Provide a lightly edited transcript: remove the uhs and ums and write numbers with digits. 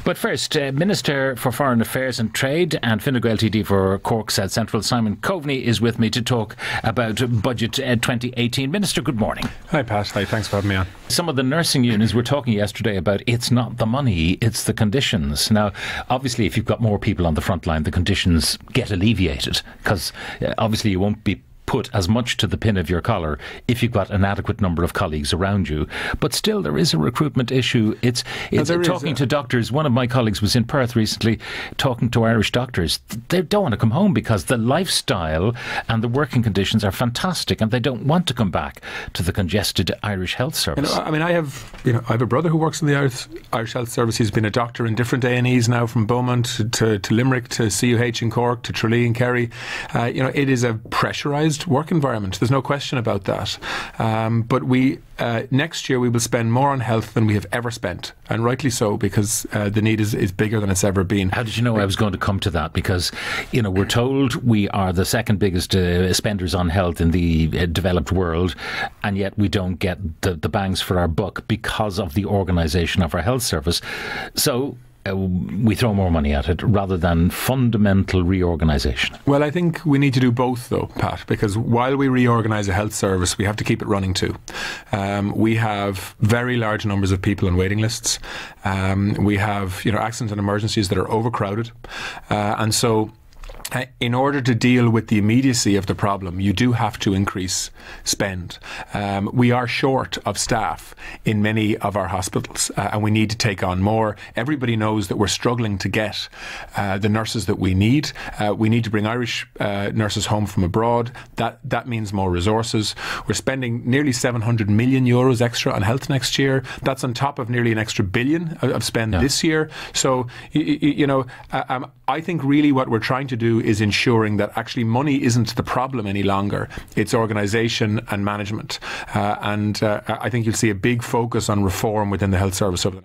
But first, Minister for Foreign Affairs and Trade and Fine Gael TD for Cork South Central, Simon Coveney, is with me to talk about Budget 2018. Minister, good morning. Hi, Pat. Hi, thanks for having me on. Some of the nursing unions were talking yesterday about it's not the money, it's the conditions. Now, obviously, if you've got more people on the front line, the conditions get alleviated because obviously you won't be put as much to the pin of your collar if you've got an adequate number of colleagues around you. But still, there is a recruitment issue. It's talking to doctors. One of my colleagues was in Perth recently talking to Irish doctors. They don't want to come home because the lifestyle and the working conditions are fantastic and they don't want to come back to the congested Irish health service. I have a brother who works in the Irish Health Service. He's been a doctor in different A&Es now, from Beaumont to Limerick to CUH in Cork to Tralee in Kerry. It is a pressurised work environment. There's no question about that. But next year we will spend more on health than we have ever spent, and rightly so, because the need is bigger than it's ever been. How did you know I was going to come to that? Because we're told we are the second biggest spenders on health in the developed world, and yet we don't get the bangs for our buck because of the organisation of our health service. So we throw more money at it rather than fundamental reorganisation. Well, I think we need to do both, though, Pat, because while we reorganise a health service, we have to keep it running too. We have very large numbers of people on waiting lists. We have accidents and emergencies that are overcrowded, and so in order to deal with the immediacy of the problem, you do have to increase spend. We are short of staff in many of our hospitals, and we need to take on more. Everybody knows that we're struggling to get the nurses that we need. We need to bring Irish nurses home from abroad. That means more resources. We're spending nearly 700 million euros extra on health next year. That's on top of nearly an extra billion of spend this year. So, I think really what we're trying to do is ensuring that actually money isn't the problem any longer. It's organisation and management. And I think you'll see a big focus on reform within the health service over the